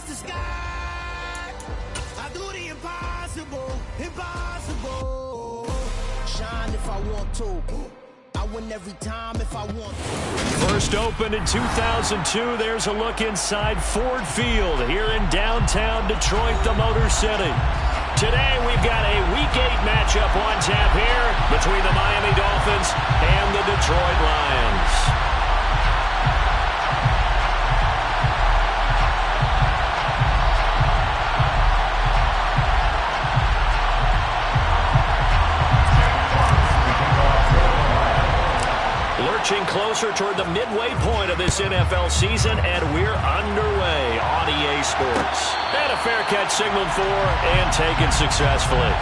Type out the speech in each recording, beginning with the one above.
against the sky. I do the impossible, impossible. Shine if I want to. I win every time if I want to. First opened in 2002. There's a look inside Ford Field here in downtown Detroit, the Motor City. Today we've got a Week 8 matchup on tap here between the Miami Dolphins and the Detroit Lions. Lurching closer toward the midway point of this NFL season, and we're underway on EA Sports. And a fair catch signaled for and taken successfully.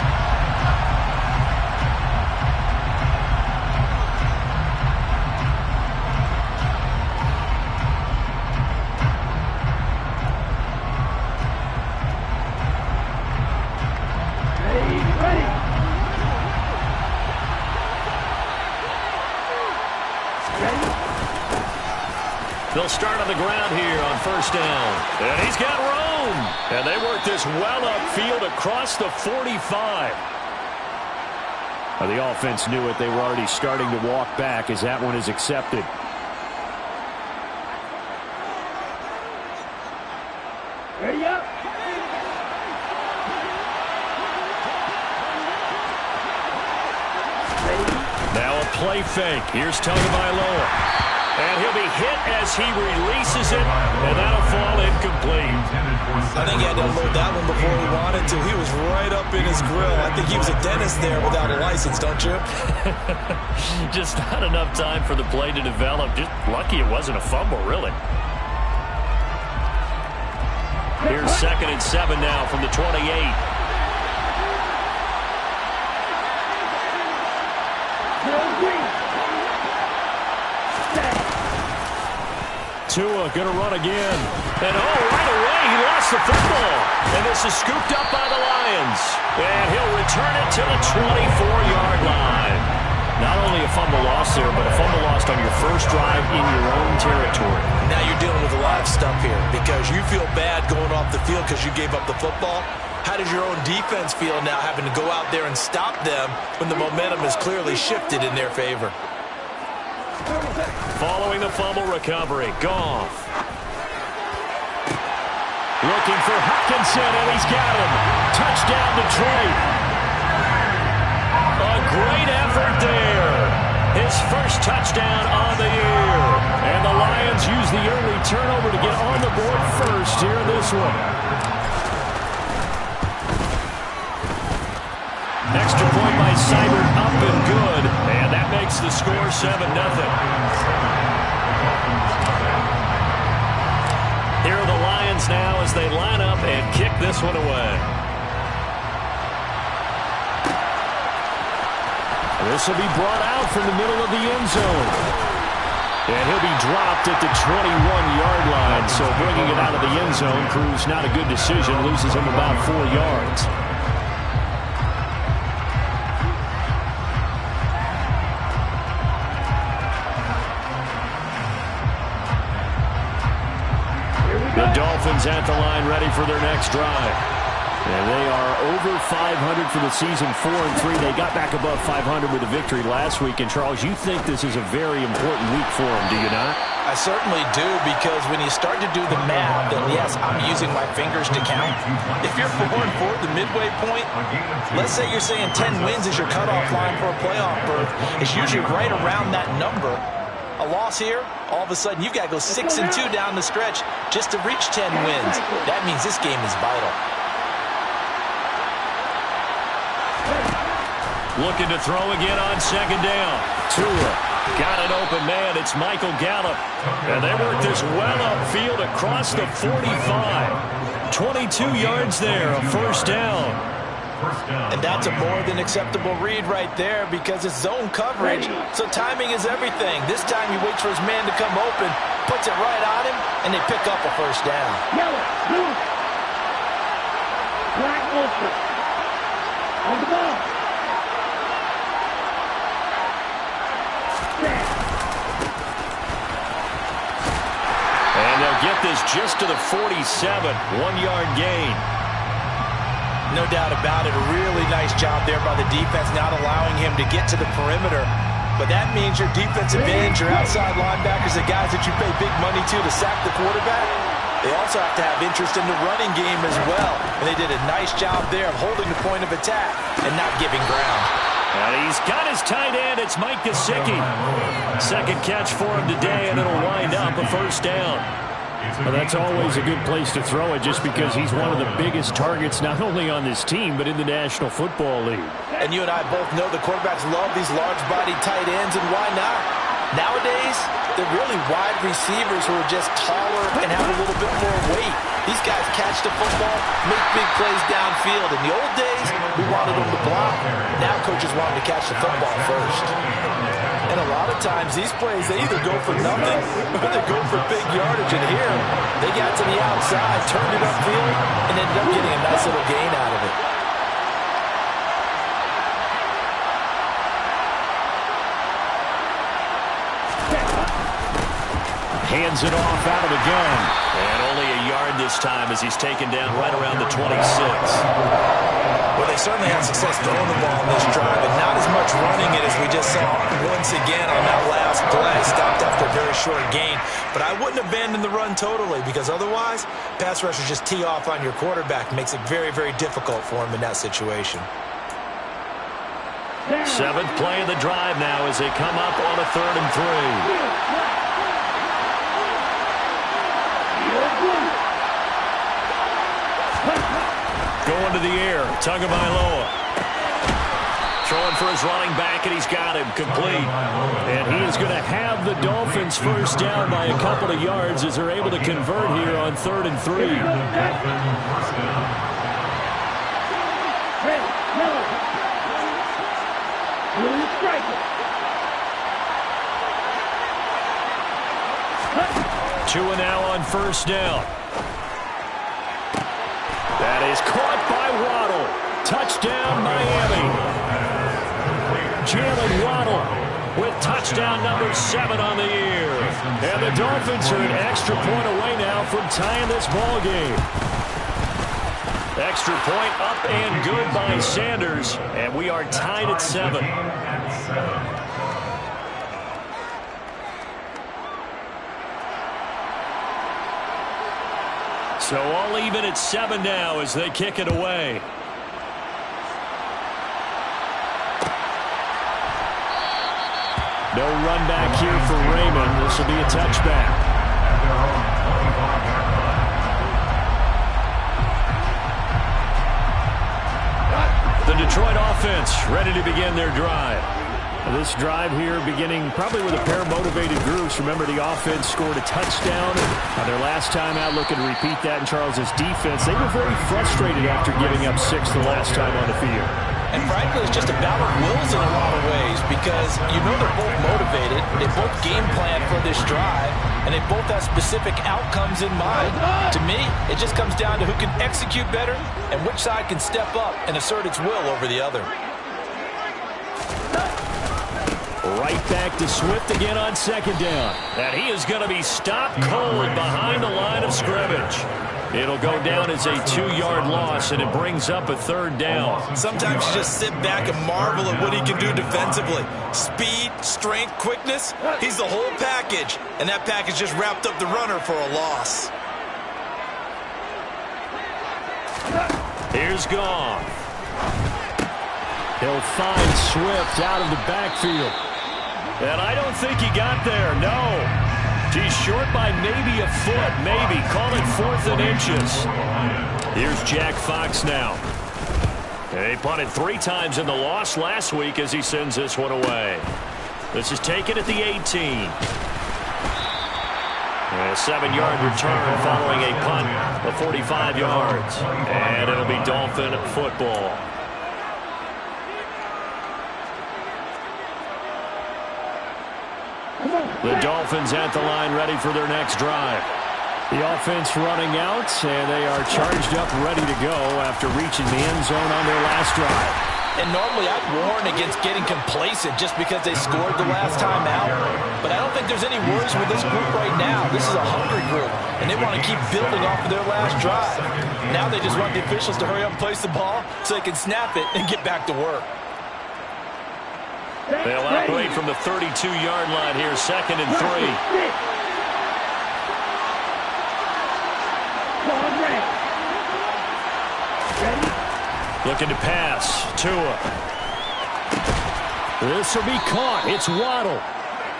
They'll start on the ground here on first down. And he's got room. And they work this well upfield across the 45. Well, the offense knew it. They were already starting to walk back as that one is accepted. Ready up. Now a play fake. Here's Tagovailoa. And he'll be hit as he releases it, and that'll fall incomplete. I think he had to unload that one before he wanted to. He was right up in his grill. I think he was a dentist there without a license, don't you? Just not enough time for the play to develop. Just lucky it wasn't a fumble, really. Here's 2nd and 7 now from the 28. Tua going to run again. And right away he lost the football. And this is scooped up by the Lions. And he'll return it to the 24-yard line. Not only a fumble loss there, but a fumble lost on your first drive in your own territory. Now you're dealing with a lot of stuff here because you feel bad going off the field because you gave up the football. How does your own defense feel now having to go out there and stop them when the momentum is clearly shifted in their favor? Following the fumble recovery, Goff. Looking for Hutchinson, and he's got him. Touchdown, Detroit. A great effort there. His first touchdown on the year. And the Lions use the early turnover to get on the board first here in this one. Extra point by Seibert, up and good. And that makes the score 7-0. Here are the Lions now as they line up and kick this one away. This will be brought out from the middle of the end zone. And he'll be dropped at the 21-yard line. So bringing it out of the end zone proves not a good decision. Loses him about 4 yards. The Dolphins at the line ready for their next drive. And they are over 500 for the season, 4-3. They got back above 500 with a victory last week. And, Charles, you think this is a very important week for them, do you not? I certainly do, because when you start to do the math, and yes, I'm using my fingers to count. If you're 4-4 at the midway point, let's say you're saying 10 wins is your cutoff line for a playoff berth. It's usually right around that number. A loss here, all of a sudden you've got to go 6-2 down the stretch just to reach 10 wins. That means this game is vital. Looking to throw again on second down. Tua got an open man. It's Michael Gallup. And they work this well upfield across the 45. 22 yards there, a first down. And that's a more than acceptable read right there because it's zone coverage. So timing is everything. This time he waits for his man to come open, puts it right on him, and they pick up a first down. Yellow, blue, black, ultra. On the ball. And they'll get this just to the 47. 1-yard gain. No doubt about it. A really nice job there by the defense, not allowing him to get to the perimeter. But that means your defensive ends, your outside linebackers, the guys that you pay big money to sack the quarterback, they also have to have interest in the running game as well. And they did a nice job there of holding the point of attack and not giving ground. And he's got his tight end. It's Mike Gesicki. Second catch for him today, and it'll wind up a first down. Well, that's always a good place to throw it just because he's one of the biggest targets not only on this team but in the National Football League. And you and I both know the quarterbacks love these large-bodied tight ends, and why not? Nowadays, they're really wide receivers who are just taller and have a little bit more weight. These guys catch the football, make big plays downfield. In the old days, we wanted them to block. Now coaches want them to catch the football first. And a lot of times, these plays, they either go for nothing or they go for big yardage. And here, they got to the outside, turned it upfield, and ended up getting a nice little gain out of it. Hands it off out of the gun. And only a yard this time as he's taken down right around the 26. Well, they certainly had success throwing the ball on this drive, and not as much running it as we just saw once again on that last play. Stopped after a very short gain. But I wouldn't abandon the run totally, because otherwise, pass rushers just tee off on your quarterback. Makes it very, very difficult for him in that situation. Seventh play of the drive now as they come up on a 3rd and 3. Going to the air, Tagovailoa. Throwing for his running back, and he's got him complete. And he is going to have the Dolphins first down by a couple of yards as they're able to convert here on 3rd and 3. Two now on first down. That is caught by Waddle. Touchdown, Miami. Jalen Waddle with touchdown number 7 on the year. And the Dolphins are an extra point away now from tying this ball game. Extra point up and good by Sanders. And we are tied at 7. So all even at 7 now as they kick it away. No run back here for Raymond. This will be a touchback. The Detroit offense ready to begin their drive. This drive here beginning probably with a pair of motivated groups. Remember, the offense scored a touchdown their last time out, looking to repeat that in Charles's defense. They were very frustrated after giving up 6 the last time on the field. And frankly, it's just a battle of wills in a lot of ways, because you know they're both motivated, they both game plan for this drive, and they both have specific outcomes in mind. To me, it just comes down to who can execute better and which side can step up and assert its will over the other. Right back to Swift again on 2nd down. And he is going to be stopped cold behind the line of scrimmage. It'll go down as a 2-yard loss, and it brings up a 3rd down. Sometimes you just sit back and marvel at what he can do defensively. Speed, strength, quickness, he's the whole package. And that package just wrapped up the runner for a loss. Here's Goff. He'll find Swift out of the backfield. And I don't think he got there, no. He's short by maybe a foot, maybe. Call it 4th and inches. Here's Jack Fox now. He punted 3 times in the loss last week as he sends this one away. This is taken at the 18. A 7-yard return following a punt of 45 yards. And it'll be Dolphin football. The Dolphins at the line ready for their next drive. The offense running out, and they are charged up ready to go after reaching the end zone on their last drive. And normally I'd warn against getting complacent just because they scored the last time out. But I don't think there's any worries with this group right now. This is a hungry group, and they want to keep building off of their last drive. Now they just want the officials to hurry up and place the ball so they can snap it and get back to work. They'll operate from the 32-yard line here, 2nd and 3. Looking to pass. Tua. This will be caught. It's Waddle.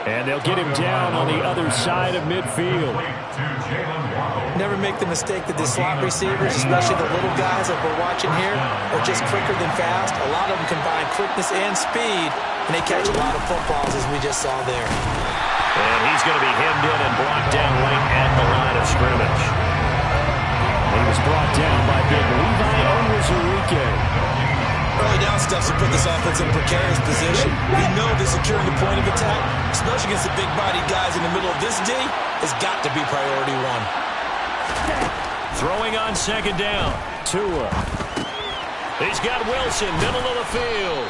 And they'll get him down on the other side of midfield. Never make the mistake that the slot receivers, especially the little guys like we're watching here, are just quicker than fast. A lot of them combine quickness and speed, and they catch a lot of footballs, as we just saw there. And he's going to be hemmed in and blocked down right at the line of scrimmage. He was brought down by big Levi Onwuzurike. Early down steps to put this offense in a precarious position. We know that securing the point of attack, especially against the big-bodied guys in the middle of this D, has got to be priority one. Throwing on 2nd down. Tua. He's got Wilson, middle of the field.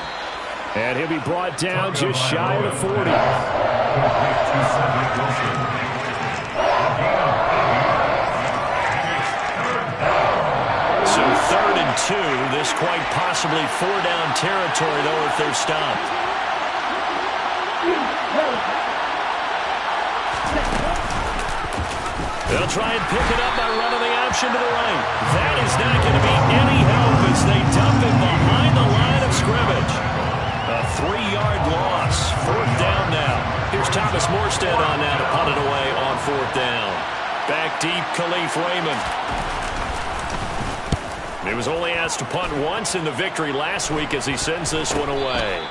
And he'll be brought down just shy of the 40. So 3rd and 2. This quite possibly 4-down territory, though, if they're stopped. They'll try and pick it up by running the option to the right. That is not going to be any help as they dump it behind the line of scrimmage. A 3-yard loss. 4th down now. Here's Thomas Morstead on now to punt it away on 4th down. Back deep, Khalif Raymond. He was only asked to punt once in the victory last week as he sends this one away.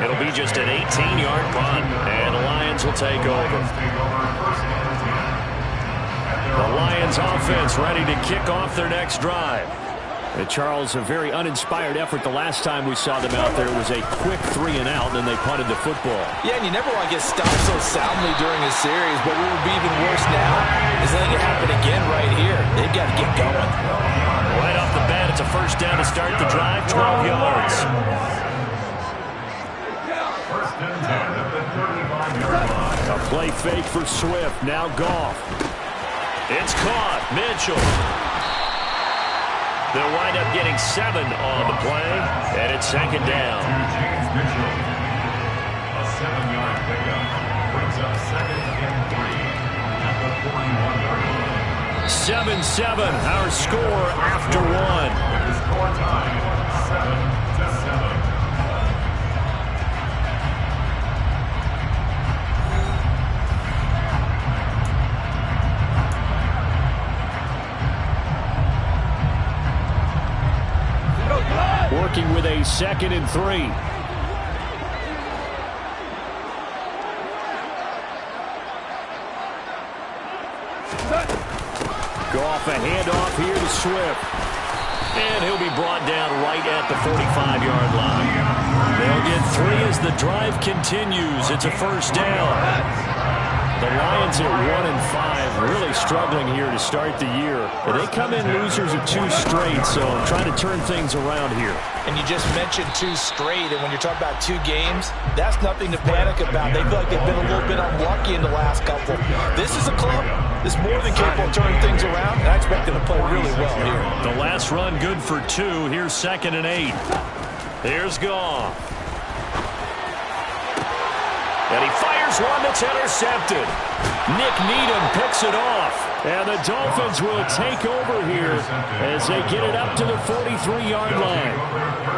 It'll be just an 18-yard punt, and the Lions will take over. The Lions offense ready to kick off their next drive. And Charles, a very uninspired effort the last time we saw them out there. It was a quick 3 and out, and then they punted the football. Yeah, and you never want to get stopped so soundly during a series, but what would be even worse now is letting it happen again right here. They've got to get going. Right off the bat, it's a 1st down to start the drive, 12 yards. A play fake for Swift. Now Goff. It's caught. Mitchell. They'll wind up getting 7 on the play, and it's 2nd down. James Mitchell, a 7-yard pickup, brings up 2nd and 3 at the 41-yard line. 7-7, our score after 1. The score time, 7-7. Working with a 2nd and 3. Goff, a handoff here to Swift. And he'll be brought down right at the 45-yard line. They'll get 3 as the drive continues. It's a 1st down. The Lions at 1-5, really struggling here to start the year. They come in losers of 2 straight, so trying to turn things around here. And you just mentioned 2 straight, and when you're talking about 2 games, that's nothing to panic about. They feel like they've been a little bit unlucky in the last couple. This is a club that's more than capable of turning things around, and I expect them to play really well here. The last run good for 2. Here's 2nd and 8. Here's Goff. And he fires one that's intercepted. Nick Needham picks it off. And the Dolphins will take over here as they get it up to the 43-yard line.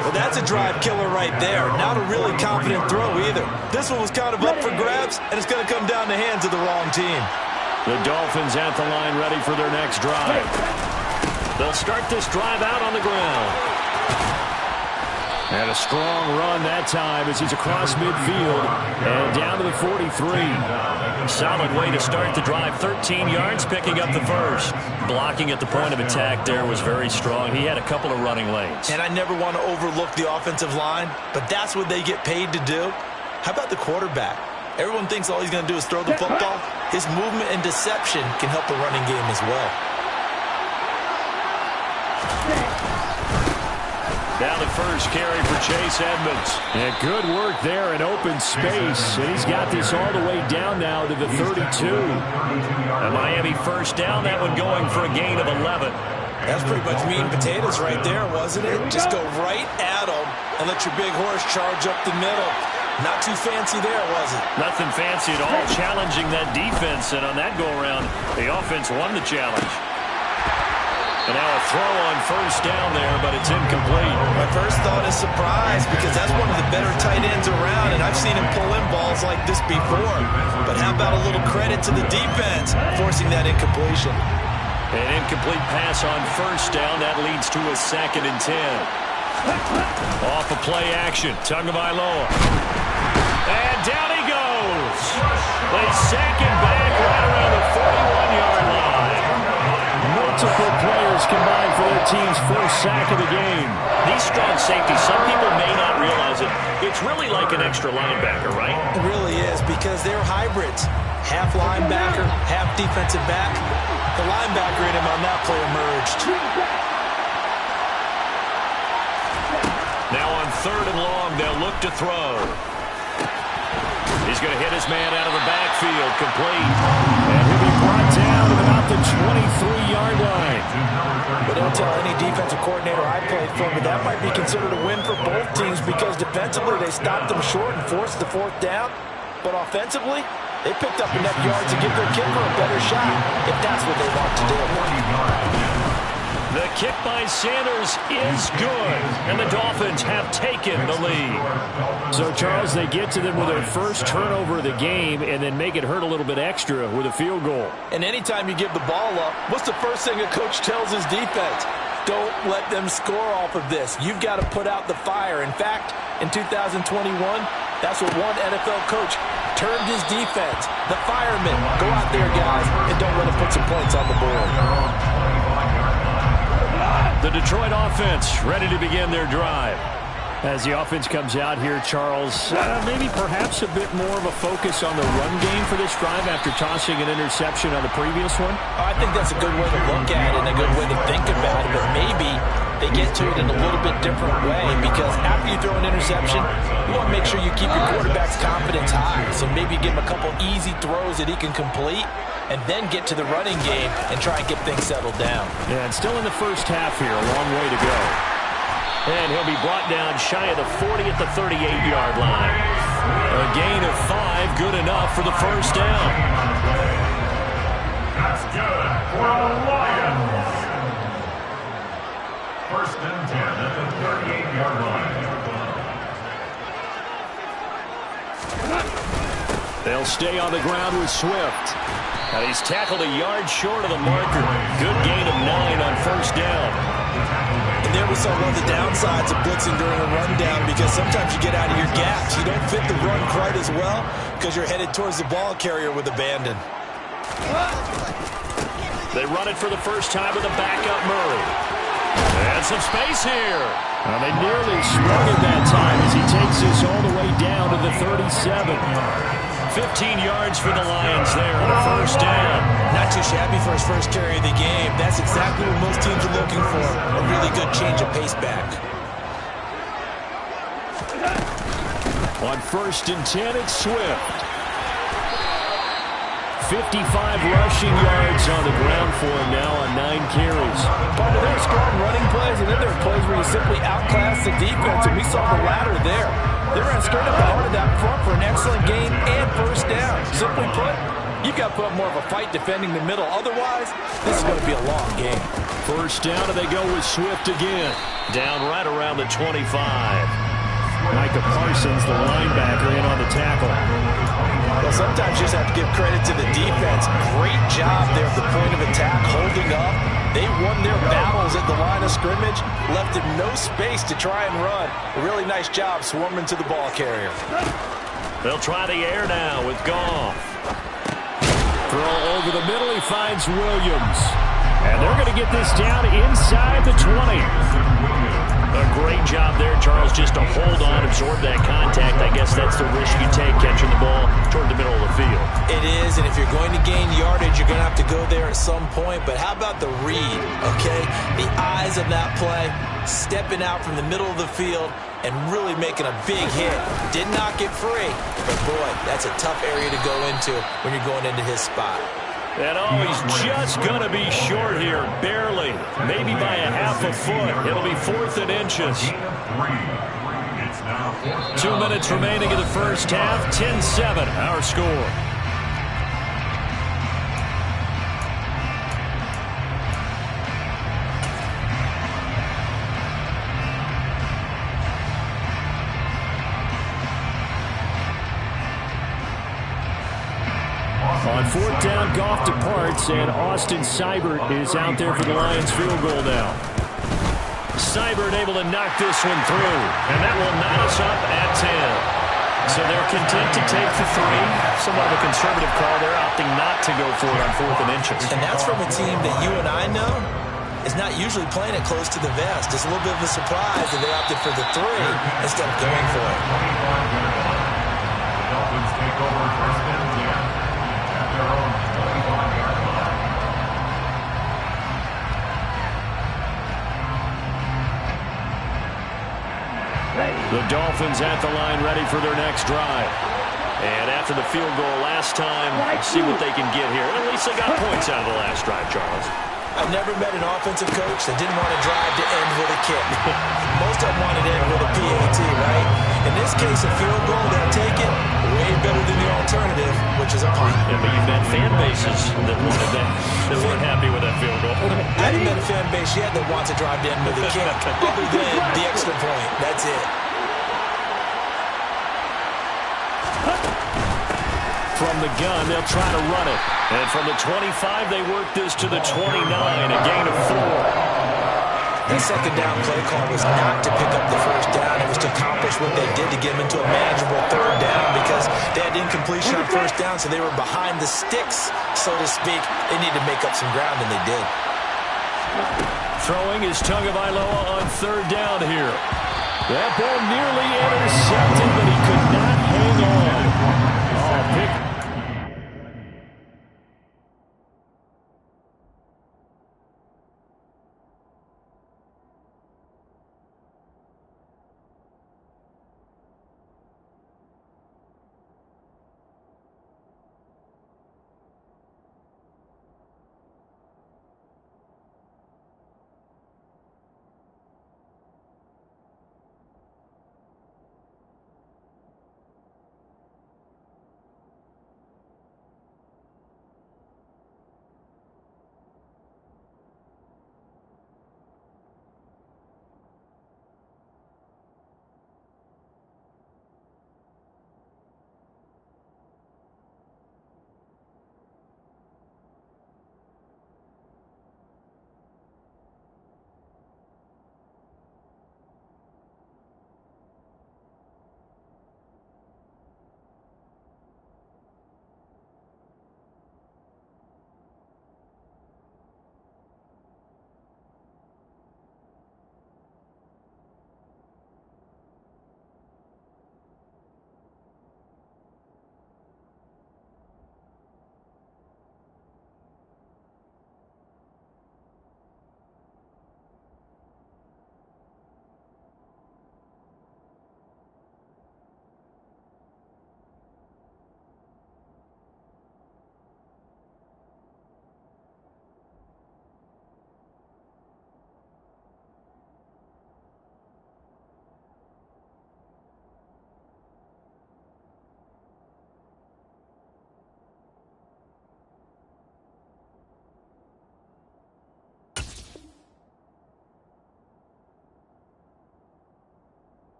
Well, that's a drive killer right there. Not a really confident throw either. This one was kind of up for grabs, and it's going to come down the hands of the wrong team. The Dolphins at the line ready for their next drive. They'll start this drive out on the ground. And a strong run that time as he's across midfield and down to the 43. Solid way to start the drive. 13 yards, picking up the 1st. Blocking at the point of attack there was very strong. He had a couple of running lanes. And I never want to overlook the offensive line, but that's what they get paid to do. How about the quarterback? Everyone thinks all he's going to do is throw the football. His movement and deception can help the running game as well. Now the first carry for Chase Edmonds. And good work there in open space. And he's got this all the way down now to the 32. A Miami first down, that one going for a gain of 11. That's pretty much meat and potatoes right there, wasn't it? Just go right at them and let your big horse charge up the middle. Not too fancy there, was it? Nothing fancy at all, challenging that defense. And on that go-around, the offense won the challenge. And now a throw on first down there, but it's incomplete. My first thought is surprise, because that's one of the better tight ends around, and I've seen him pull in balls like this before. But how about a little credit to the defense forcing that incompletion? An incomplete pass on first down. That leads to a 2nd and 10. Off a play action. Tagovailoa. And down he goes. They sack him back right around the 41-yard line. Multiple players combined for their team's first sack of the game. These strong safeties, some people may not realize it. It's really like an extra linebacker, right? It really is, because they're hybrids. Half linebacker, half defensive back. The linebacker in him on that play emerged. Now on 3rd and long, they'll look to throw. He's going to hit his man out of the backfield, complete. And he'll be brought down at about the 23-yard line. But don't tell any defensive coordinator I played for, but that might be considered a win for both teams, because defensively they stopped them short and forced the 4th down. But offensively, they picked up enough yards to give their kicker a better shot, if that's what they want to do. The kick by Sanders is good, and the Dolphins have taken the lead. So, Charles, they get to them with their first turnover of the game and then make it hurt a little bit extra with a field goal. And anytime you give the ball up, what's the first thing a coach tells his defense? Don't let them score off of this. You've got to put out the fire. In fact, in 2021, that's what one NFL coach termed his defense. The firemen. Go out there, guys, and don't let them put some points on the board. The Detroit offense ready to begin their drive. As the offense comes out here, Charles, maybe perhaps a bit more of a focus on the run game for this drive after tossing an interception on the previous one? I think that's a good way to look at it and a good way to think about it, but maybe they get to it in a little bit different way, because after you throw an interception, you want to make sure you keep your quarterback's confidence high. So maybe give him a couple easy throws that he can complete, and then get to the running game and try and get things settled down. Yeah, and still in the first half here, a long way to go. And he'll be brought down shy of the 40 at the 38-yard line. A gain of 5, good enough for the first down. That's good for the Lions. 1st and 10 at the 38-yard line. They'll stay on the ground with Swift. And he's tackled a yard short of the marker. Good gain of 9 on first down. And there we saw one of the downsides of blitzing during a rundown, because sometimes you get out of your gaps. You don't fit the run quite as well because you're headed towards the ball carrier with abandon. They run it for the first time with a backup Murray. And some space here. They nearly sprung it that time as he takes this all the way down to the 37. 15 yards for the Lions there on a first down. Not too shabby for his first carry of the game. That's exactly what most teams are looking for. A really good change of pace back. On 1st and 10, it's Swift. 55 rushing yards on the ground for him now on 9 carries. Part of their strong running plays, and then there are plays where you simply outclass the defense, and we saw the latter there. They ran straight up the heart of that front for an excellent gain and first down. Simply put, you've got to put up more of a fight defending the middle. Otherwise, this is going to be a long game. First down, and they go with Swift again. Down right around the 25. Micah Parsons, the linebacker, in on the tackle. Well, sometimes you just have to give credit to the defense. Great job there at the point of attack, holding up. They won their battles at the line of scrimmage, left him no space to try and run. A really nice job swarming to the ball carrier. They'll try the air now with Goff. Throw over the middle, he finds Williams. And they're going to get this down inside the 20. A great job there, Charles, just to hold on, absorb that contact. I guess that's the risk you take catching the ball toward the middle of the field. It is, and if you're going to gain yardage, you're going to have to go there at some point. But how about the read, okay? The eyes of that play, stepping out from the middle of the field and really making a big hit. Did not get free, but boy, that's a tough area to go into when you're going into his spot. And he's just going to be short here, barely, maybe by a half a foot. It'll be 4th and inches. 2 minutes remaining in the first half, 10-7, our score. On 4th down, Goff departs, and Austin Seibert is out there for the Lions field goal now. Seibert able to knock this one through, and that will knot us up at 10. So they're content to take the 3. Somewhat of a conservative call. They're opting not to go for it on 4th and inches. And that's from a team that you and I know is not usually playing it close to the vest. It's a little bit of a surprise that they opted for the 3 instead of going for it. The Dolphins take over 1st and 10 at their own 25-yard line. The Dolphins at the line ready for their next drive. And after the field goal last time, see what they can get here. At least they got points out of the last drive, Charles. I've never met an offensive coach that didn't want to drive to end with a kick. Most of them wanted to end with a PAT, right? In this case, a field goal, they'll take it way better than the alternative, which is a punt. Yeah, but you've met fan bases that wanted that, that weren't happy with that field goal. I haven't met a fan base yet that wants to drive to end with a kick, other than the extra point. That's it. From the gun, they'll try to run it. And from the 25, they work this to the 29, a gain of 4. That second down play call was not to pick up the first down. It was to accomplish what they did to get them into a manageable 3rd down because they had incompletion on 1st down, so they were behind the sticks, so to speak. They needed to make up some ground, and they did. Throwing is Tagovailoa on 3rd down here. That ball nearly intercepted, but he could not hang on. Oh, pick.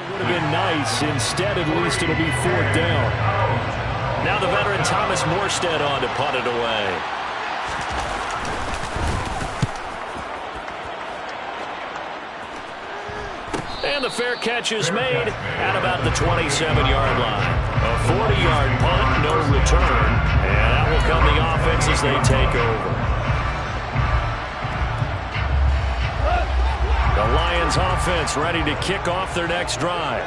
Would have been nice. Instead, at least it'll be 4th down. Now the veteran Thomas Morstead on to punt it away. And the fair catch is made at about the 27-yard line. A 40-yard punt, no return. And out will come the offense as they take over. The Lions offense ready to kick off their next drive.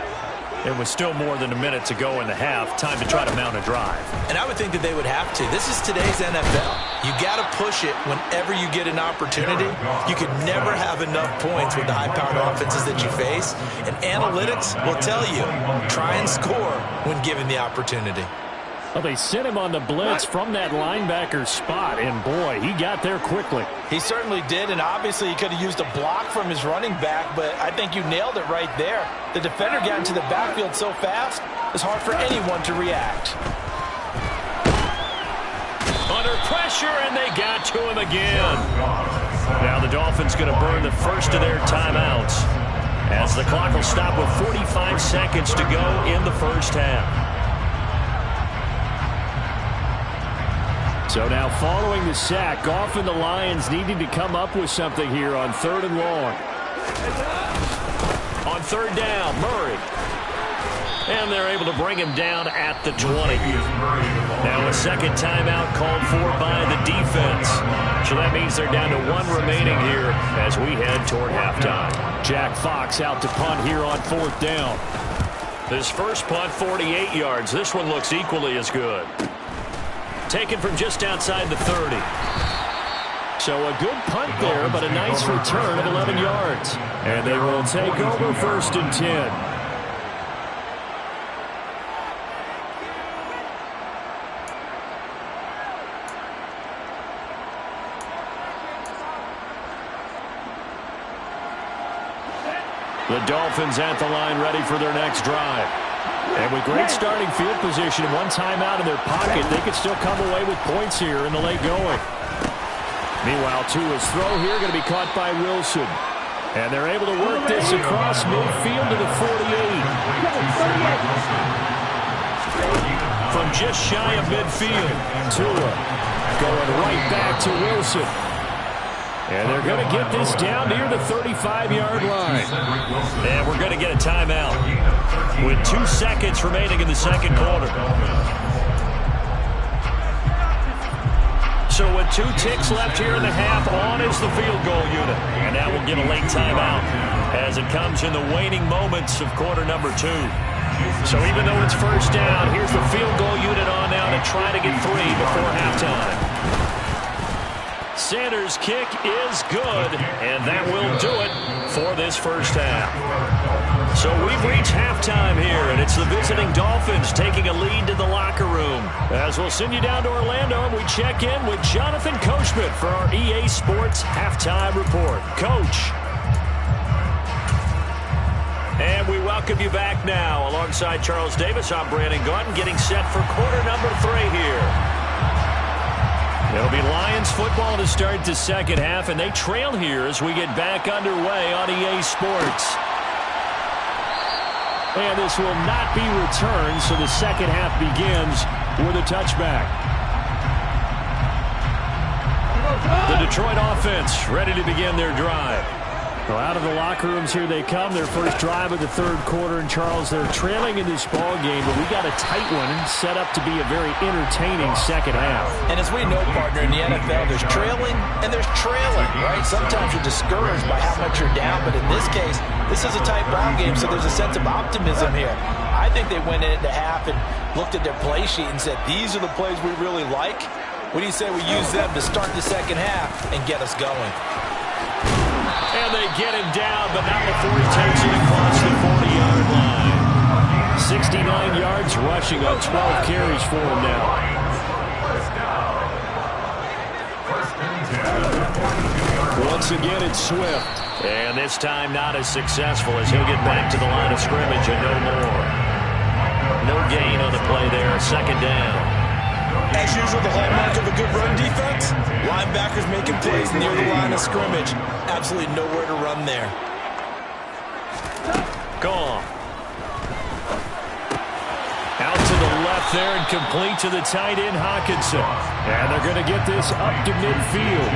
It was still more than a minute to go in the half. Time to try to mount a drive. And I would think that they would have to. This is today's NFL. You got to push it whenever you get an opportunity. You can never have enough points with the high-powered offenses that you face. And analytics will tell you, try and score when given the opportunity. Well, they sent him on the blitz from that linebacker spot, and boy, he got there quickly. He certainly did, and obviously he could have used a block from his running back, but I think you nailed it right there. The defender got into the backfield so fast, it's hard for anyone to react. Under pressure, and they got to him again. Now the Dolphins going to burn the first of their timeouts as the clock will stop with 45 seconds to go in the first half. So now following the sack, Goff and the Lions needing to come up with something here on 3rd and long. On 3rd down, Murray. And they're able to bring him down at the 20. Now a second timeout called for by the defense. So that means they're down to 1 remaining here as we head toward halftime. Jack Fox out to punt here on 4th down. This first punt, 48 yards. This one looks equally as good. Taken from just outside the 30. So a good punt there, but a nice return of 11 yards. And they will take over 1st and 10. The Dolphins at the line ready for their next drive. And with great starting field position and 1 timeout in their pocket, they could still come away with points here in the late going. Meanwhile, Tua's throw here going to be caught by Wilson. And they're able to work this across midfield to the 48. From just shy of midfield, Tua going right back to Wilson. And they're going to get this down near the 35-yard line. And we're going to get a timeout with 2 seconds remaining in the second quarter. So with 2 ticks left here in the half, on is the field goal unit. And that will get a late timeout as it comes in the waning moments of quarter number 2. So even though it's first down, here's the field goal unit on now to try to get 3 before halftime. Sanders' kick is good, and that will do it for this first half. So we've reached halftime here, and it's the visiting Dolphins taking a lead to the locker room. As we'll send you down to Orlando, and we check in with Jonathan Coachman for our EA Sports Halftime Report. Coach. And we welcome you back now. Alongside Charles Davis, I'm Brandon Gaudin, getting set for quarter number 3 here. It'll be Lions football to start the second half, and they trail here as we get back underway on EA Sports. And this will not be returned, so the second half begins with a touchback. The Detroit offense ready to begin their drive. Well, out of the locker rooms here they come, their first drive of the 3rd quarter. And Charles, they're trailing in this ball game, but we got a tight one set up to be a very entertaining second half. And as we know, partner, in the NFL, there's trailing and there's trailing, right? Sometimes you're discouraged by how much you're down, but in this case, this is a tight ball game, so there's a sense of optimism here. I think they went into half and looked at their play sheet and said, these are the plays we really like. What do you say we use them to start the second half and get us going? And they get him down, but not before he takes it across the 40-yard line. 69 yards rushing on 12 carries for him now. Once again, it's Swift. And this time not as successful as he'll get back to the line of scrimmage and no more. No gain on the play there, second down. As usual, the hallmark of a good run defense, linebackers making plays near the line of scrimmage. Absolutely nowhere to run there. Gone. Out to the left there and complete to the tight end, Hawkinson. And they're going to get this up to midfield.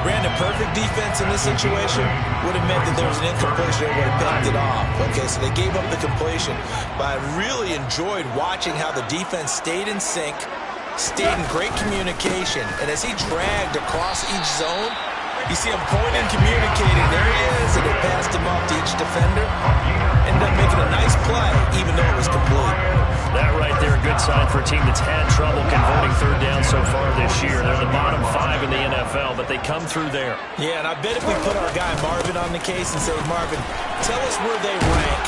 Brandon, perfect defense in this situation would have meant that there was an incompletion that would have picked it off. Okay, so they gave up the completion, but I really enjoyed watching how the defense stayed in sync, stayed in great communication. And as he dragged across each zone, you see him pointing, communicating. There he is, and they passed him off to each defender. Ended up making a nice play, even though it was complete. That right there, a good sign for a team that's had trouble converting third down so far this year. They're the bottom 5 in the NFL, but they come through there. Yeah, and I bet if we put our guy Marvin on the case and say, Marvin, tell us where they rank.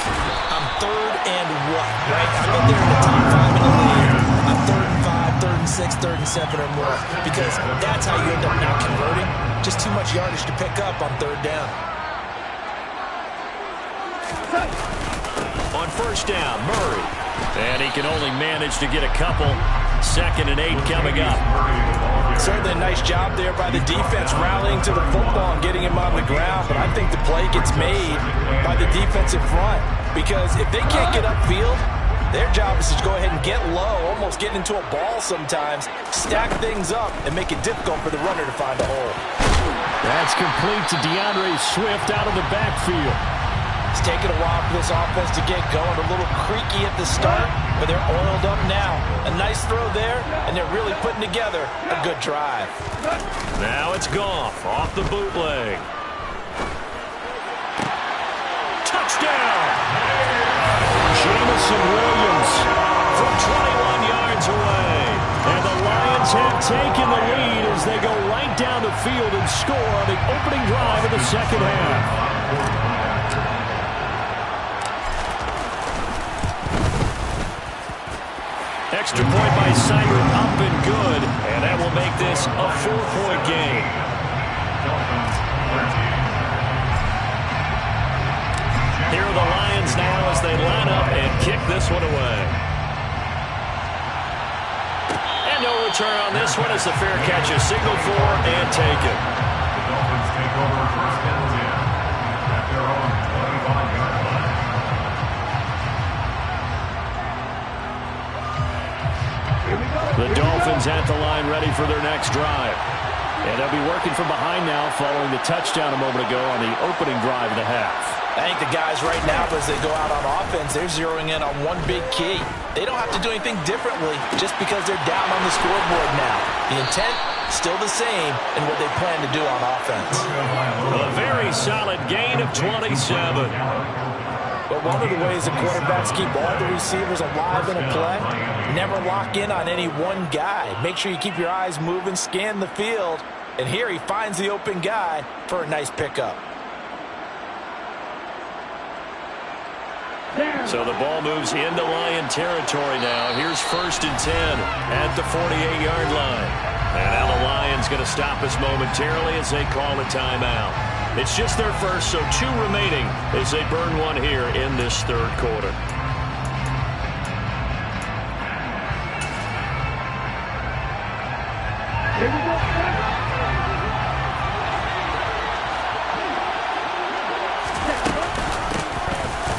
I'm third and what, right? I bet they're in the top 5 in the league. I'm third and 5, third and 6, third and 7 or more. Because that's how you end up not converting. Just too much yardage to pick up on third down. On first down, Murray. And he can only manage to get a couple. 2nd and 8 coming up. Certainly a nice job there by the defense rallying to the football and getting him on the ground. But I think the play gets made by the defensive front. Because if they can't get upfield, their job is to go ahead and get low, almost get into a ball sometimes, stack things up, and make it difficult for the runner to find a hole. That's complete to DeAndre Swift out of the backfield. It's taken a while for this offense to get going. A little creaky at the start, but they're oiled up now. A nice throw there, and they're really putting together a good drive. Now it's Goff off the bootleg. Touchdown! Jamison Williams from 21 yards away. And the Lions have taken the lead as they go right down the field and score on the opening drive of the second half. Extra point by Simon, up and good. And that will make this a 4-point game. Here are the Lions now as they line up and kick this one away. And no return on this one as the fair catch is signaled for and taken. The Dolphins take over first and 10 at their own 25-yard line. The Dolphins at the line ready for their next drive. And they'll be working from behind now following the touchdown a moment ago on the opening drive of the half. I think the guys right now, as they go out on offense, they're zeroing in on one big key. They don't have to do anything differently just because they're down on the scoreboard now. The intent, still the same in what they plan to do on offense. A very solid gain of 27. But one of the ways the quarterbacks keep all the receivers alive in a play, never lock in on any one guy. Make sure you keep your eyes moving, scan the field. And here he finds the open guy for a nice pickup. So the ball moves into Lion territory now. Here's 1st and 10 at the 48-yard line. And now the Lions going to stop us momentarily as they call a timeout. It's just their first, so 2 remaining as they burn one here in this third quarter. Here we go.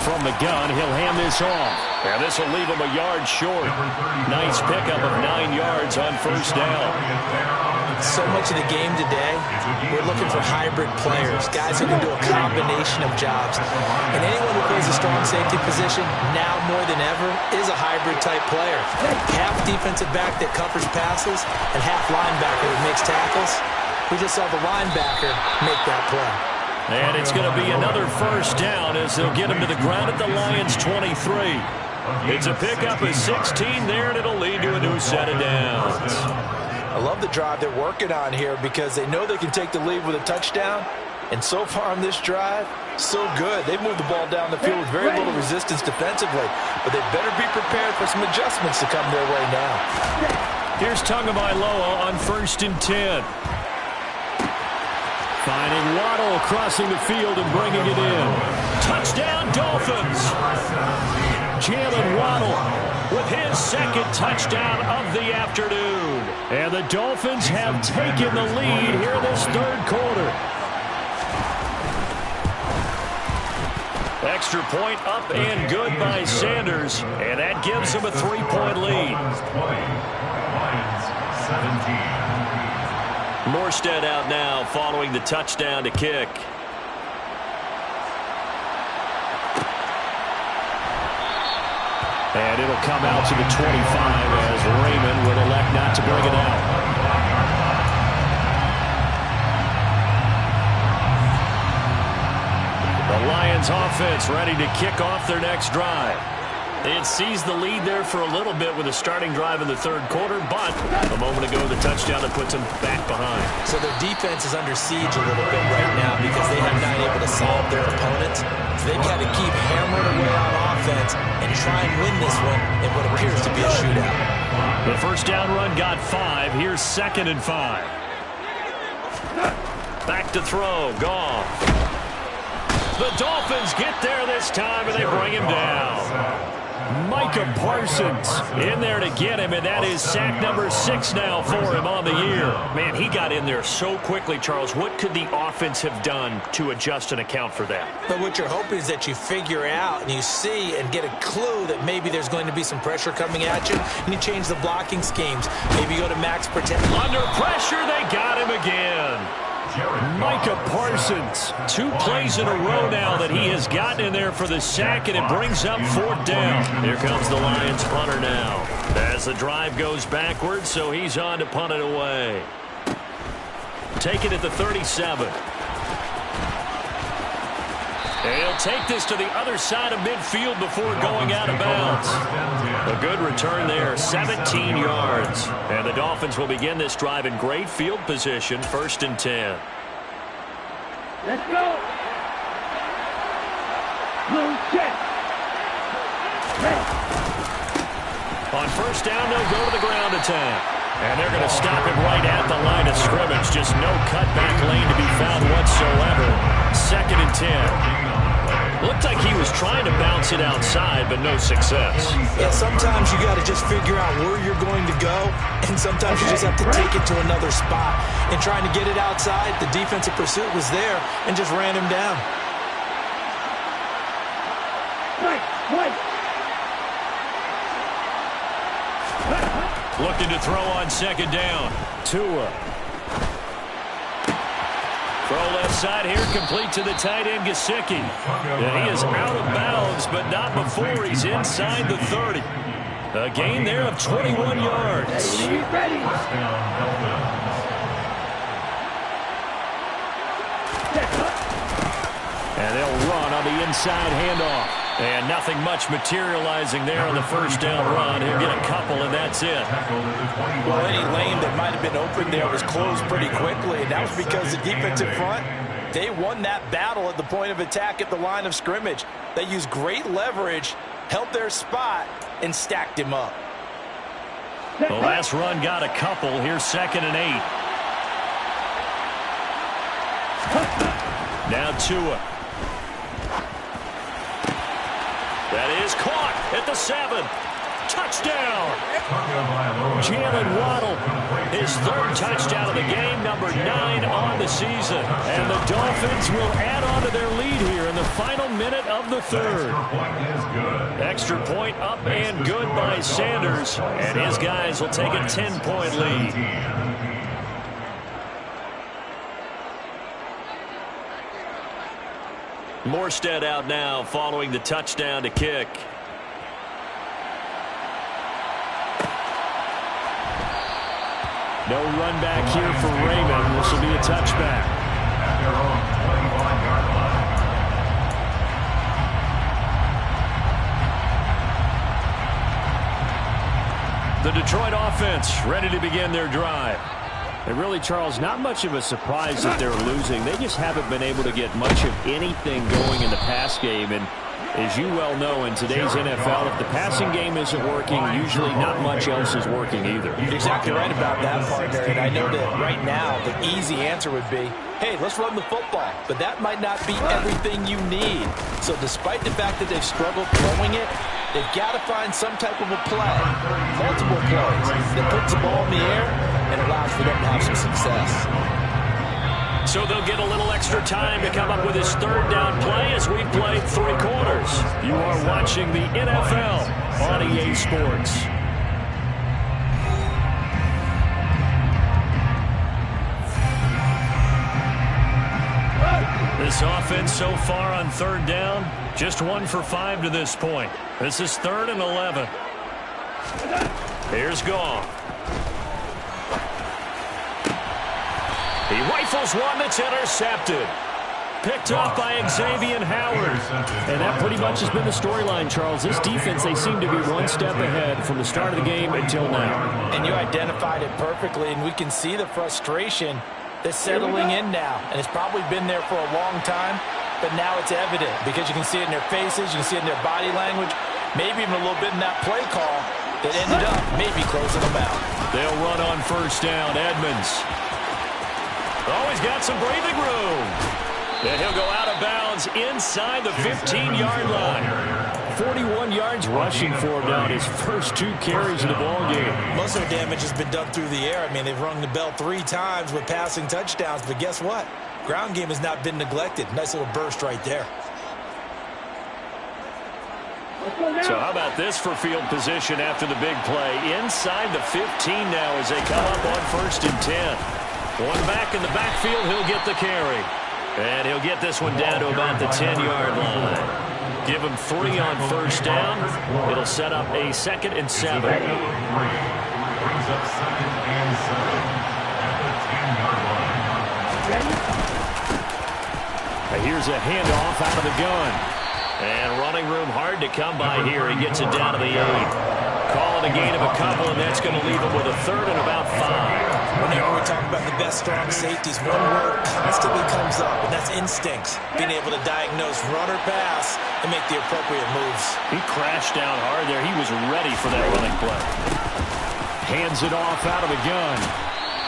From the gun, he'll hand this off. And this will leave him a yard short. Nice pickup of 9 yards on first down. So much of the game today, we're looking for hybrid players, guys who can do a combination of jobs. And anyone who plays a strong safety position, now more than ever, is a hybrid-type player. Half defensive back that covers passes, and half linebacker that makes tackles. We just saw the linebacker make that play. And it's going to be another first down as they'll get him to the ground at the Lions' 23. It's a pickup of 16 there, and it'll lead to a new set of downs. I love the drive they're working on here because they know they can take the lead with a touchdown. And so far on this drive, so good. They've moved the ball down the field with very little resistance defensively. But they better be prepared for some adjustments to come their way now. Here's Tagovailoa on 1st and 10. Finding Waddle crossing the field and bringing it in. Touchdown, Dolphins! Jalen Waddle with his 2nd touchdown of the afternoon. And the Dolphins have taken the lead here in this third quarter. Extra point up and good by Sanders. And that gives them a 3-point lead. Lions 17. Morstead out now following the touchdown to kick. And it'll come out to the 25 as Raymond will elect not to bring it out. The Lions offense ready to kick off their next drive. It seized the lead there for a little bit with a starting drive in the third quarter, but a moment ago the touchdown that puts them back behind. So their defense is under siege a little bit right now because they have not able to solve their opponents. So they've got to keep hammering away on offense and try and win this one in what appears to be a shootout. The first down run got 5. Here's 2nd and 5. Back to throw. Goff. The Dolphins get there this time, and they bring him down. Micah Parsons in there to get him, and that is sack number 6 now for him on the year. Man, he got in there so quickly, Charles. What could the offense have done to adjust and account for that? But what you're hoping is that you figure out and you see and get a clue that maybe there's going to be some pressure coming at you, and you change the blocking schemes. Maybe you go to max protect. Under pressure, they got him again. Micah Parsons, 2 plays in a row now that he has gotten in there for the sack, and it brings up 4th down. Here comes the Lions punter now as the drive goes backwards, so he's on to punt it away. Take it at the 37. And he'll take this to the other side of midfield before going out of bounds. A good return there, 17 yards. And the Dolphins will begin this drive in great field position, 1st and 10. Let's go. Blue check. On 1st down, they'll go to the ground attack. And they're going to stop him right at the line of scrimmage. Just no cutback lane to be found whatsoever. 2nd and 10. Looked like he was trying to bounce it outside, but no success. Yeah, sometimes you got to just figure out where you're going to go, and sometimes you just have to take it to another spot. And trying to get it outside, the defensive pursuit was there and just ran him down. Looking to throw on 2nd down. Tua. Throw left side here, complete to the tight end, Gesicki. Yeah, he is out of bounds, but not before he's inside the 30. A gain there of 21 yards. And they'll run on the inside handoff. And nothing much materializing there on the 1st down run. He'll get a couple, and that's it. Well, any lane that might have been open there was closed pretty quickly, and that was because the defensive front, they won that battle at the point of attack at the line of scrimmage. They used great leverage, held their spot, and stacked him up. The last run got a couple. Here's 2nd and 8. Now Tua. That is caught at the 7. Touchdown. Jalen Waddle, his 3rd touchdown of the game, number 9 on the season. And the Dolphins will add on to their lead here in the final minute of the 3rd. Extra point up and good by Sanders. And his guys will take a 10-point lead. Morstead out now following the touchdown to kick. No run back here for Raymond. This will be a touchback. At their own 25-yard line. The Detroit offense ready to begin their drive. And really, Charles, not much of a surprise that they're losing. They just haven't been able to get much of anything going in the pass game. And as you well know, in today's NFL, if the passing game isn't working, usually not much else is working either. You're exactly right about that, partner. And I know that right now the easy answer would be, hey, let's run the football. But that might not be everything you need. So despite the fact that they've struggled throwing it, they've got to find some type of a play, multiple plays, that puts the ball in the air and allows for them to have some success. So they'll get a little extra time to come up with his 3rd down play as we've played 3 quarters. You are watching the NFL on EA Sports. This This offense so far on third down, just 1 for 5 to this point. This is 3rd and 11. Here's Goff. He rifles one that's intercepted. Picked off by Xavier Howard. And that pretty much has been the storyline, Charles. This defense, they seem to be one step ahead from the start of the game until now. And you identified it perfectly, and we can see the frustration that's settling in now. And it's probably been there for a long time, but now it's evident because you can see it in their faces, you can see it in their body language, maybe even a little bit in that play call that ended up maybe closing them out. They'll run on first down. Edmonds. Oh, he's got some breathing room. And he'll go out of bounds inside the 15-yard line. 41 yards rushing for him now in his first 2 carries in the ballgame. Most of their damage has been done through the air. I mean, they've rung the bell 3 times with passing touchdowns, but guess what? Ground game has not been neglected. Nice little burst right there. So how about this for field position after the big play? Inside the 15 now as they come up on 1st and 10. One back in the backfield, he'll get the carry. And he'll get this one down to about the 10-yard line. Give him 3 on first down. It'll set up a 2nd and 7. Brings up 2nd and 7 at the 10-yard line. Here's a handoff out of the gun. And running room hard to come by here. He gets it down to the 8. Calling a gain of a couple, and that's going to leave him with a 3rd and about 5. Whenever we talk about the best strong safeties, one word constantly comes up, and that's instincts. Being able to diagnose run or pass and make the appropriate moves. He crashed down hard there. He was ready for that running play. Hands it off out of the gun.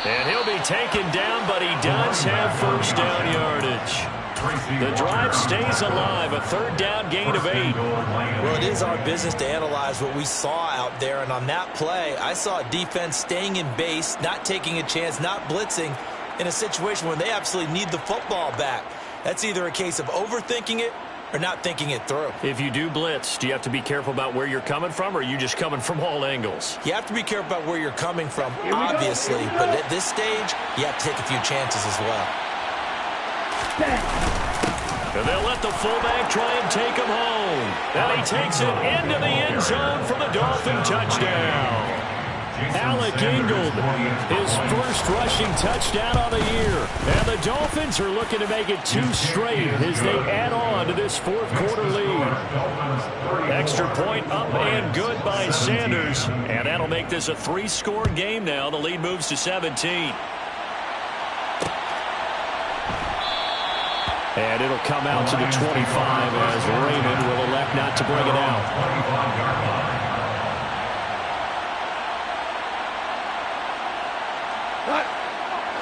And he'll be taken down, but he does have first down yardage. The drive stays alive, a 3rd down gain of 8. Well, it is our business to analyze what we saw out there, and on that play, I saw defense staying in base, not taking a chance, not blitzing, in a situation where they absolutely need the football back. That's either a case of overthinking it or not thinking it through. If you do blitz, do you have to be careful about where you're coming from, or are you just coming from all angles? You have to be careful about where you're coming from, obviously, but at this stage, you have to take a few chances as well. And they'll let the fullback try and take him home. And he takes it into the end zone for the Dolphin touchdown. Alec Ingold, his first rushing touchdown on the year. And the Dolphins are looking to make it 2 straight as they add on to this 4th quarter lead. Extra point up and good by Sanders. And that'll make this a 3-score game now. The lead moves to 17. And it'll come out to the 25 as Raymond will elect not to bring it out.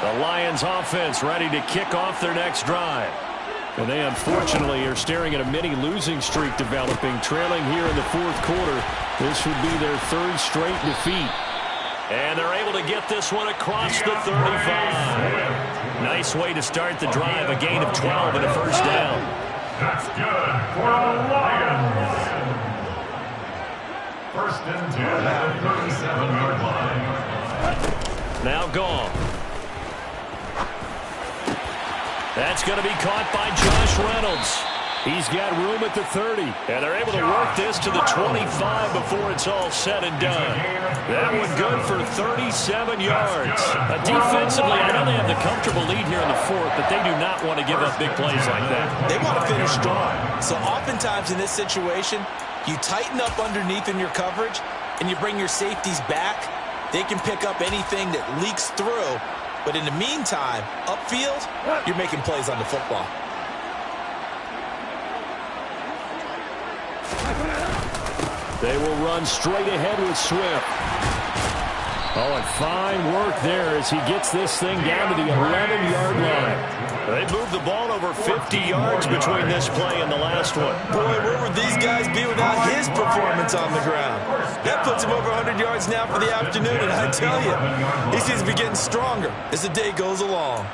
The Lions offense ready to kick off their next drive. And they unfortunately are staring at a mini losing streak developing, trailing here in the 4th quarter. This would be their 3rd straight defeat. And they're able to get this one across the 35. Nice way to start the drive, a gain of 12 and a first down. That's good for the Lions. 1st and 10 at the 37-yard line. Now gone. That's going to be caught by Josh Reynolds. He's got room at the 30, and they're able to work this to the 25 before it's all said and done. That one good for 37 yards. Defensively, I know they have the comfortable lead here in the 4th, but they do not want to give up big plays like that. They want to finish strong. So oftentimes in this situation, you tighten up underneath in your coverage, and you bring your safeties back. They can pick up anything that leaks through, but in the meantime, upfield, you're making plays on the football. They will run straight ahead with Swift. Oh, and fine work there as he gets this thing down to the 11-yard line. They moved the ball over 50 yards between this play and the last one. Boy, where would these guys be without his performance on the ground? That puts him over 100 yards now for the afternoon, and I tell you, he seems to be getting stronger as the day goes along.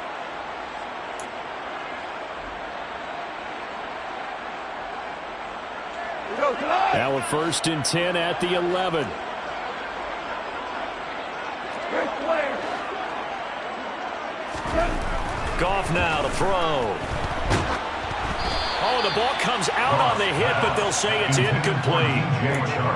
Now a 1st and 10 at the 11. Goff now to throw. Oh, the ball comes out on the hit, but they'll say it's incomplete.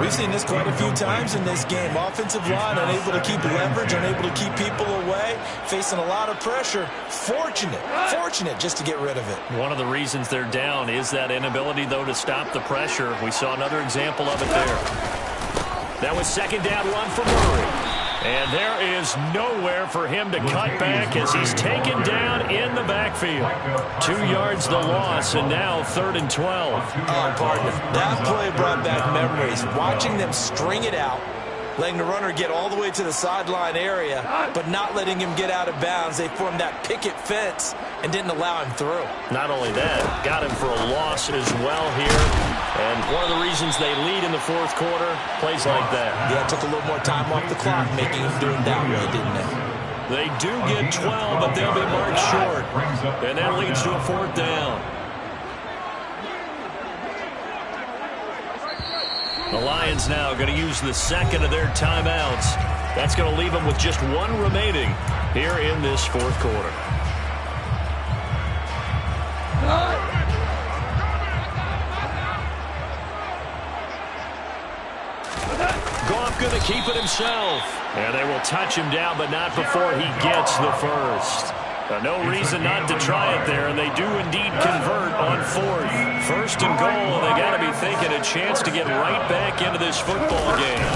We've seen this quite a few times in this game. Offensive line unable to keep leverage, unable to keep people away, facing a lot of pressure. Fortunate just to get rid of it. One of the reasons they're down is that inability, though, to stop the pressure. We saw another example of it there. That was second down run for Murray. And there is nowhere for him to cut back as he's taken down in the backfield. 2 yards the loss, and now 3rd and 12. Oh, partner, that play brought back memories. Watching them string it out, letting the runner get all the way to the sideline area, but not letting him get out of bounds. They formed that picket fence and didn't allow him through. Not only that, got him for a loss as well here. And one of the reasons they lead in the 4th quarter, plays like that. Yeah, it took a little more time off the clock, making him do it that way, didn't they? They do get 12, but they'll be marked short. And that leads to a 4th down. The Lions now going to use the second of their timeouts. That's going to leave them with just 1 remaining here in this 4th quarter. Goff going to keep it himself. And they will touch him down, but not before he gets the first. No reason not to try it there, and they do indeed convert on 4th. 1st and goal, and they got to be thinking a chance to get right back into this football game.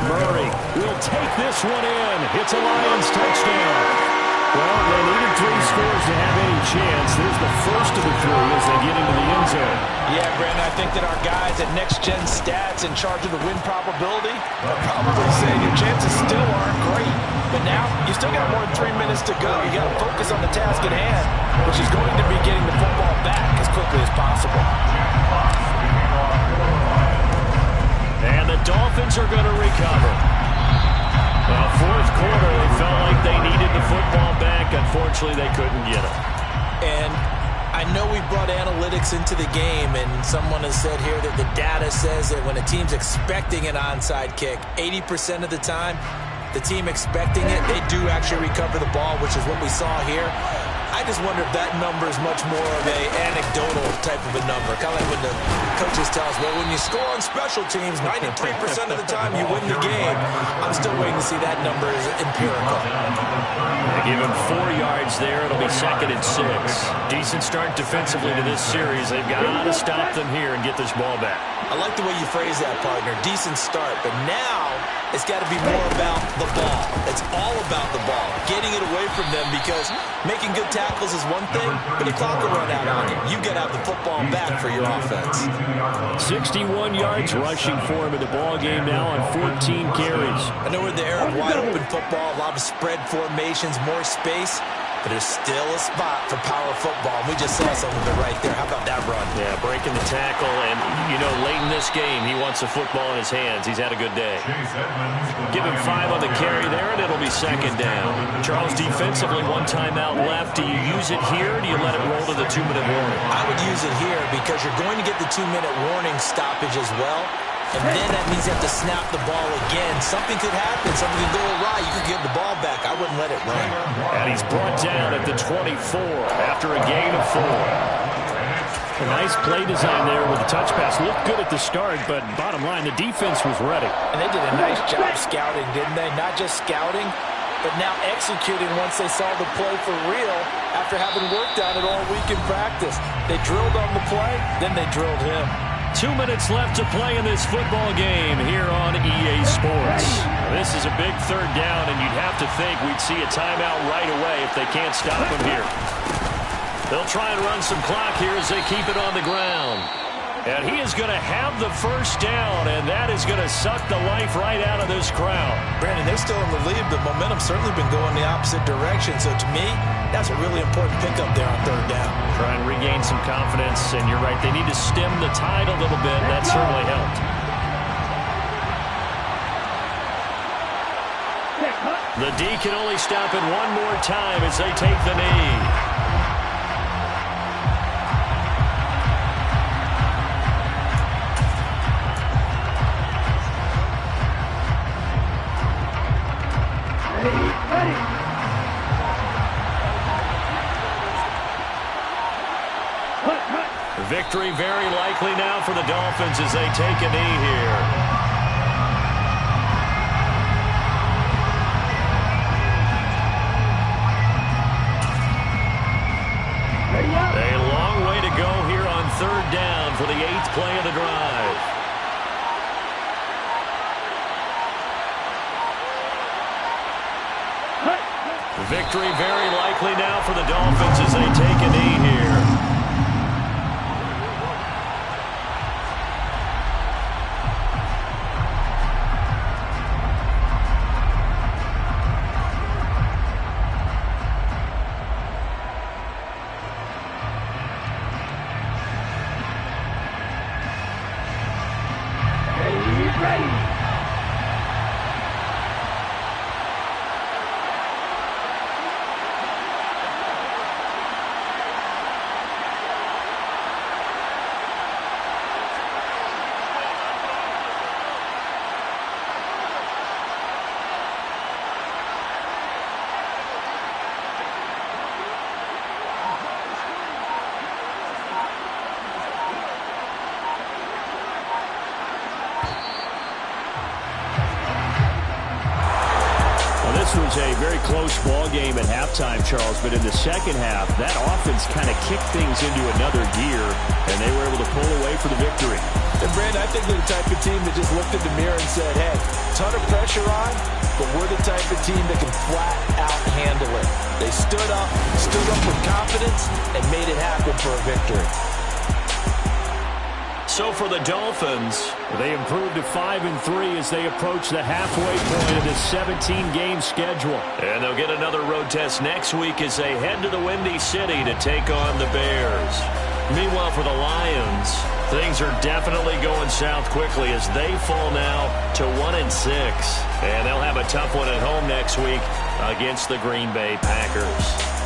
Murray will take this one in. It's a Lions touchdown. Well, they needed 3 scores to have any chance. There's the first of the 3 as they get into the end zone. Yeah, Brandon, I think that our guys at Next Gen Stats in charge of the win probability are probably saying your chances still aren't great. But now, you still got more than 3 minutes to go. You got to focus on the task at hand, which is going to be getting the football back as quickly as possible. And the Dolphins are going to recover. Well, 4th quarter, they felt like they needed the football back. Unfortunately, they couldn't get it. And I know we brought analytics into the game, and someone has said here that the data says that when a team's expecting an onside kick, 80% of the time, the team expecting it, they do actually recover the ball, which is what we saw here. I just wonder if that number is much more of a anecdotal type of a number. Kind of like when the coaches tell us, well, when you score on special teams, 93% of the time you win the game. I'm still waiting to see that number is empirical. They give him 4 yards there. It'll be 2nd and 6. Decent start defensively to this series. They've got to stop them here and get this ball back. I like the way you phrase that, partner. Decent start. But now it's got to be more about the ball. It's all about the ball. Getting it away from them, because making good tackles is one thing, but the clock will run out on you. You've got to have the football back for your offense. 61 yards rushing for him in the ball game now on 14 carries. I know we're in the era of wide-open football, a lot of spread formations, more space, but there's still a spot for power football. We just saw some of it right there. How about that run? Yeah, breaking the tackle, and, you know, late in this game, he wants the football in his hands. He's had a good day. Give him 5 on the carry there, and it'll be 2nd down. Charles, defensively, 1 timeout left. Do you use it here, or do you let it roll to the 2-minute warning? I would use it here because you're going to get the 2-minute warning stoppage as well. And then that means you have to snap the ball again. Something could happen. Something could go awry. You could give the ball back. I wouldn't let it run. And he's brought down at the 24 after a gain of 4. A nice play design there with the touch pass. Looked good at the start, but bottom line, the defense was ready. And they did a nice job scouting, didn't they? Not just scouting, but now executing once they saw the play for real after having worked on it all week in practice. They drilled on the play, then they drilled him. 2 minutes left to play in this football game here on EA Sports. This is a big 3rd down, and you'd have to think we'd see a timeout right away if they can't stop him here. They'll try and run some clock here as they keep it on the ground. And he is going to have the 1st down, and that is going to suck the life right out of this crowd. Brandon, they're still in the lead, but momentum's certainly been going the opposite direction. So to me, that's a really important pickup there on 3rd down. Try and regain some confidence, and you're right, they need to stem the tide a little bit. That certainly helped. The D can only stop it one more time as they take the knee. Victory very likely now for the Dolphins as they take a knee here. A long way to go here on third down for the 8th play of the drive. Victory very likely now for the Dolphins as they take a knee here. This was a very close ball game at halftime, Charles, but in the second half, that offense kind of kicked things into another gear, and they were able to pull away for the victory. And, Brandon, I think they're the type of team that just looked in the mirror and said, hey, ton of pressure on, but we're the type of team that can flat out handle it. They stood up with confidence, and made it happen for a victory. So for the Dolphins, they improved to 5-3 as they approach the halfway point of this 17-game schedule. And they'll get another road test next week as they head to the Windy City to take on the Bears. Meanwhile, for the Lions, things are definitely going south quickly as they fall now to 1-6. And they'll have a tough one at home next week against the Green Bay Packers.